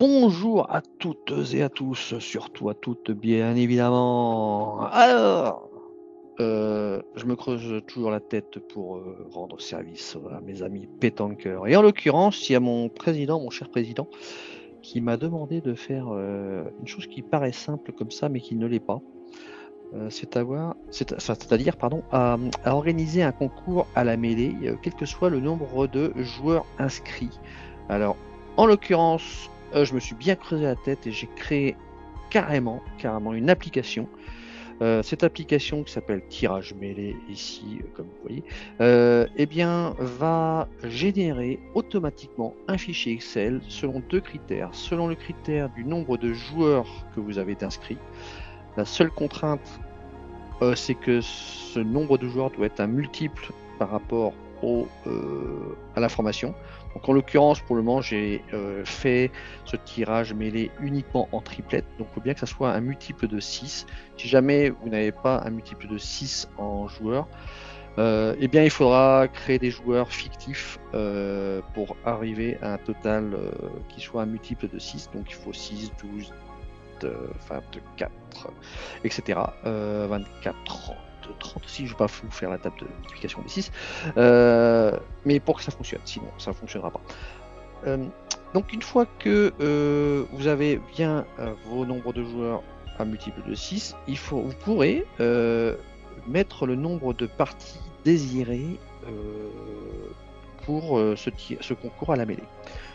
Bonjour à toutes et à tous, surtout à toutes bien évidemment. Alors, je me creuse toujours la tête pour, rendre service à mes amis pétanqueurs et en l'occurrence, il y a mon président, mon cher président, qui m'a demandé de faire, une chose qui paraît simple comme ça, mais qui ne l'est pas. C'est-à-dire pardon, à organiser un concours à la mêlée, quel que soit le nombre de joueurs inscrits. Alors, en l'occurrence, je me suis bien creusé la tête et j'ai créé carrément une application. Cette application qui s'appelle Tirage Mêlé ici, comme vous voyez, eh bien, va générer automatiquement un fichier Excel selon 2 critères. Selon le critère du nombre de joueurs que vous avez inscrits. La seule contrainte, c'est que ce nombre de joueurs doit être un multiple par rapport à l'information. Donc en l'occurrence, pour le moment, j'ai fait ce tirage mêlé uniquement en triplette. Donc il faut bien que ça soit un multiple de 6. Si jamais vous n'avez pas un multiple de 6 en joueurs, eh bien il faudra créer des joueurs fictifs pour arriver à un total qui soit un multiple de 6. Donc il faut 6, 12, 24, etc. 24, 30 aussi, je ne vais pas vous faire la table de multiplication des 6. Mais pour que ça fonctionne, sinon ça ne fonctionnera pas. Donc une fois que vous avez bien vos nombres de joueurs à multiple de 6, vous pourrez mettre le nombre de parties désirées pour ce concours à la mêlée.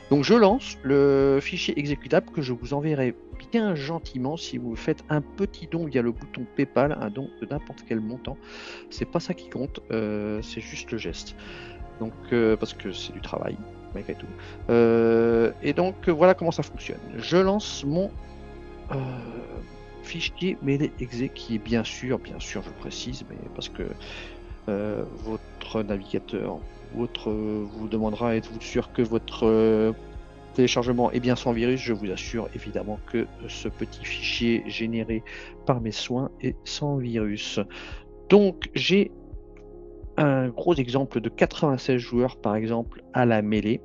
Donc je lance le fichier exécutable que je vous enverrai bien gentiment si vous faites un petit don via le bouton PayPal, un don de n'importe quel montant. C'est pas ça qui compte, c'est juste le geste. Donc parce que c'est du travail malgré tout. Et donc voilà comment ça fonctionne. Je lance mon fichier mêlé exé qui est bien sûr, je précise, mais parce que votre navigateur vous demandera, êtes-vous sûr que votre téléchargement est bien sans virus? Je vous assure évidemment que ce petit fichier généré par mes soins est sans virus. Donc j'ai un gros exemple de 96 joueurs par exemple à la mêlée.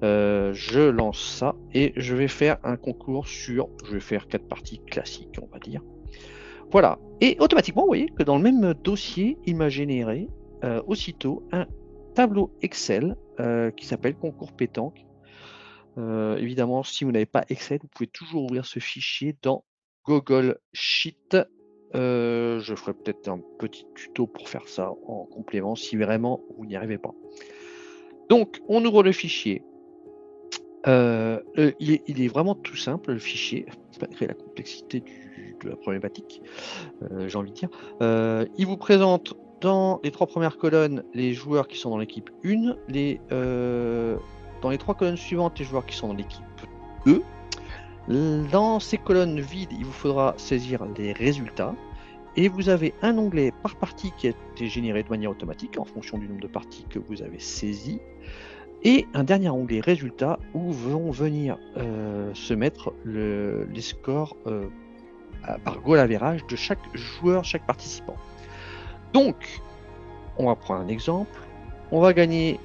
Je lance ça et je vais faire un concours je vais faire 4 parties classiques, on va dire. Voilà. Et automatiquement, vous voyez que dans le même dossier, il m'a généré aussitôt un tableau Excel qui s'appelle Concours Pétanque. Évidemment, si vous n'avez pas Excel, vous pouvez toujours ouvrir ce fichier dans Google Sheet. Je ferai peut-être un petit tuto pour faire ça en complément si vraiment vous n'y arrivez pas. Donc, on ouvre le fichier. Il est vraiment tout simple, le fichier, malgré la complexité de la problématique, j'ai envie de dire. Il vous présente dans les 3 premières colonnes les joueurs qui sont dans l'équipe 1, dans les 3 colonnes suivantes les joueurs qui sont dans l'équipe 2. Dans ces colonnes vides, il vous faudra saisir les résultats. Et vous avez un onglet par partie qui a été généré de manière automatique en fonction du nombre de parties que vous avez saisies. Et un dernier onglet résultats où vont venir se mettre les scores par goal average de chaque joueur, chaque participant. Donc, on va prendre un exemple. On va gagner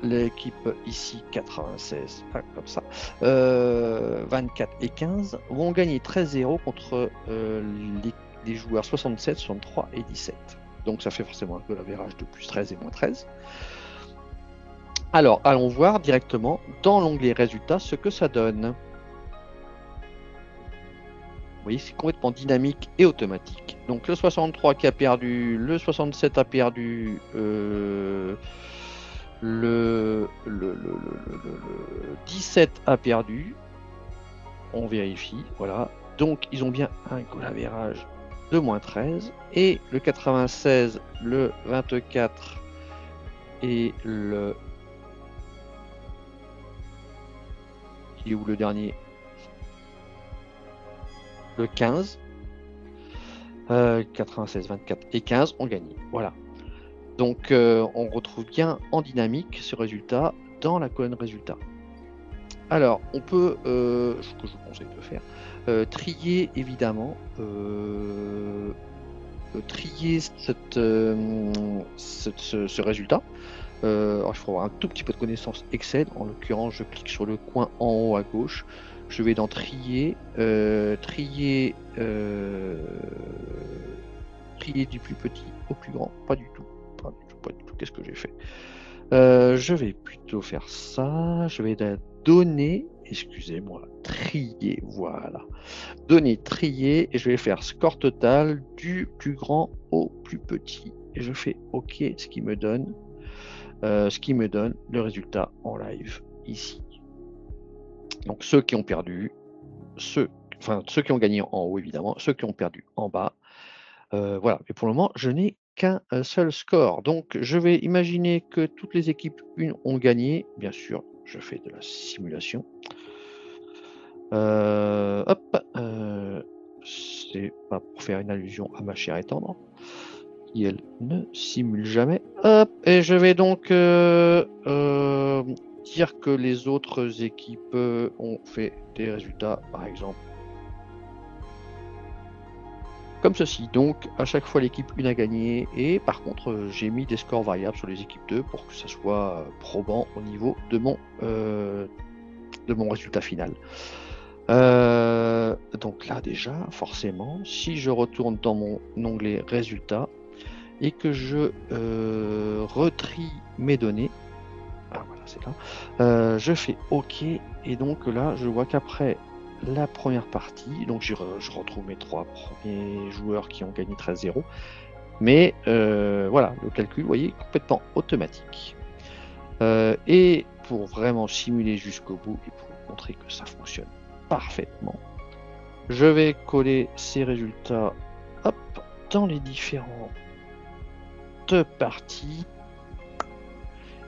l'équipe ici 96, comme ça, 24 et 15 vont gagner 13-0 contre les joueurs 67, 63 et 17. Donc ça fait forcément un goal average de plus 13 et moins 13. Alors, allons voir directement dans l'onglet résultats ce que ça donne. Vous voyez, c'est complètement dynamique et automatique. Donc le 63 qui a perdu, le 67 a perdu, le 17 a perdu. On vérifie, voilà. Donc ils ont bien un goal average de moins 13. Et le 96, le 24 et le... Il est où le dernier? Le 15, 96, 24 et 15 ont gagné. Voilà. Donc on retrouve bien en dynamique ce résultat dans la colonne résultats. Alors on peut, ce que je vous conseille de faire, trier évidemment, trier ce résultat. Alors, il faut avoir un tout petit peu de connaissance Excel. En l'occurrence, je clique sur le coin en haut à gauche. Je vais dans trier, trier du plus petit au plus grand. Pas du tout. Pas du tout, pas du tout. Qu'est-ce que j'ai fait? Je vais plutôt faire ça. Je vais donner, excusez-moi, trier, voilà. Donner, trier, et je vais faire score total du plus grand au plus petit. Et je fais OK, ce qui me donne le résultat en live ici. Donc ceux qui ont perdu, ceux qui ont gagné en haut évidemment, ceux qui ont perdu en bas. Voilà, mais pour le moment, je n'ai qu'un seul score. Donc je vais imaginer que toutes les équipes 1 ont gagné. Bien sûr, je fais de la simulation. C'est pas pour faire une allusion à ma chère et tendre, qui elle ne simule jamais. Hop, et je vais donc dire que les autres équipes ont fait des résultats, par exemple, comme ceci. Donc à chaque fois l'équipe 1 a gagné, et par contre j'ai mis des scores variables sur les équipes 2 pour que ça soit probant au niveau de mon résultat final. Donc là déjà, forcément, si je retourne dans mon onglet résultats et que je retrie mes données, voilà, c'est là, je fais OK, et donc là je vois qu'après la première partie, donc je retrouve mes 3 premiers joueurs qui ont gagné 13-0, mais voilà, le calcul, vous voyez, complètement automatique. Et pour vraiment simuler jusqu'au bout et pour vous montrer que ça fonctionne parfaitement, je vais coller ces résultats, hop, dans les différentes parties,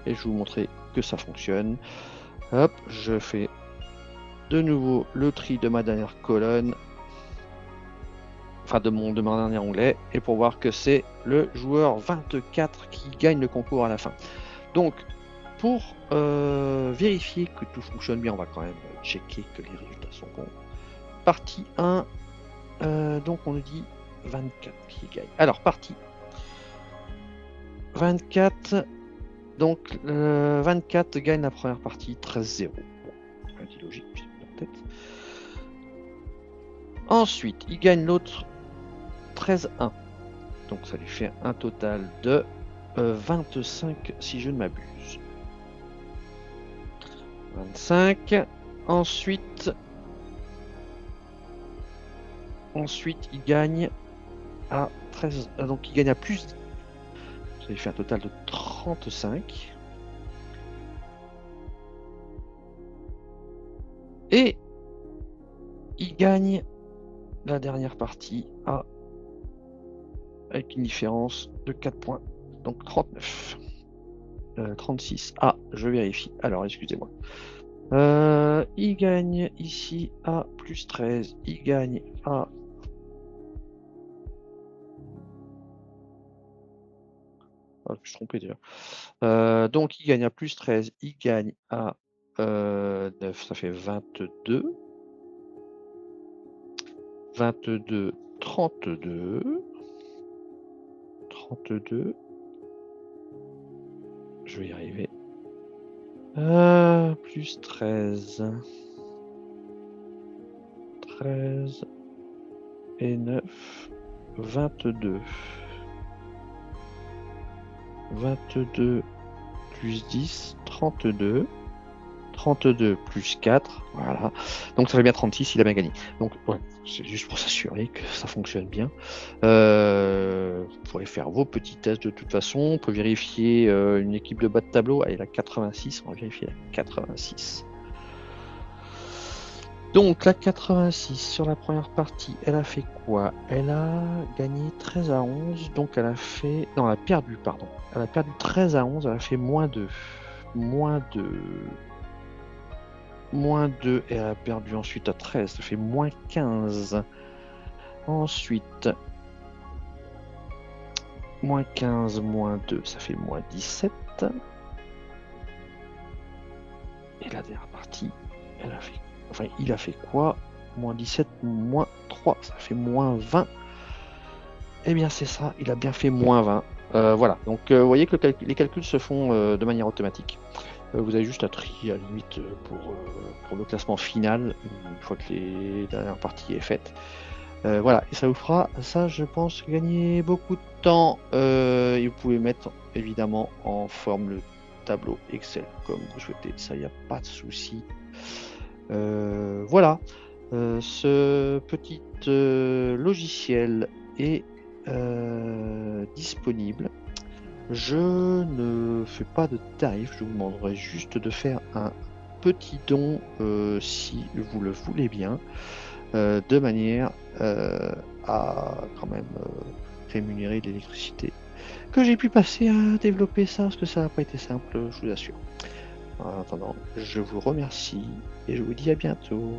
et je vais vous montrer que ça fonctionne. Hop, je fais de nouveau le tri de ma dernière colonne, enfin de mon dernier onglet, et pour voir que c'est le joueur 24 qui gagne le concours à la fin. Donc pour vérifier que tout fonctionne bien, on va quand même checker que les résultats sont bons. Partie 1, donc on nous dit 24 qui gagne. Alors partie 24, donc 24 gagne la première partie 13-0. Bon, c'est logique, peut-être. Ensuite, il gagne l'autre 13-1. Donc ça lui fait un total de 25 si je ne m'abuse. 25. Ensuite, il gagne à 13. Donc il gagne à plus. Ça lui fait un total de 35. Et il gagne la dernière partie avec une différence de 4 points. Donc 39. 36. Ah, je vérifie. Alors, excusez-moi. Il gagne ici à plus 13. Il gagne à... Ah, je me suis trompé déjà. Donc, il gagne à plus 13. Il gagne à 9. Ça fait 22. 22, 32. 32. Je vais y arriver. Plus 13. 13 et 9. 22. 22 plus 10, 32. 32 plus 4, voilà. Donc ça fait bien 36, il a bien gagné. Donc ouais, c'est juste pour s'assurer que ça fonctionne bien. Vous pourrez faire vos petits tests de toute façon. On peut vérifier une équipe de bas de tableau. Allez, la 86, on va vérifier la 86. Donc la 86 sur la première partie, elle a fait quoi? Elle a gagné 13-11, donc elle a fait... Non, elle a perdu, pardon. Elle a perdu 13-11, elle a fait moins 2. Moins 2, et elle a perdu ensuite à 13, ça fait moins 15. Ensuite, moins 15, moins 2, ça fait moins 17. Et la dernière partie, elle a fait... Enfin, il a fait quoi? Moins 17, moins 3, ça fait moins 20. Eh bien, c'est ça, il a bien fait moins 20. Voilà, donc vous voyez que les calculs se font de manière automatique. Vous avez juste à trier à la limite pour le classement final, une fois que les dernières parties est faite. Voilà, et ça vous fera, ça je pense, gagner beaucoup de temps. Et vous pouvez mettre évidemment en forme le tableau Excel comme vous souhaitez, ça il n'y a pas de souci. Voilà, ce petit logiciel est disponible. Je ne fais pas de tarif, je vous demanderai juste de faire un petit don si vous le voulez bien, de manière à quand même rémunérer l'électricité que j'ai pu passer à développer ça, parce que ça n'a pas été simple, je vous assure. En attendant, je vous remercie et je vous dis à bientôt.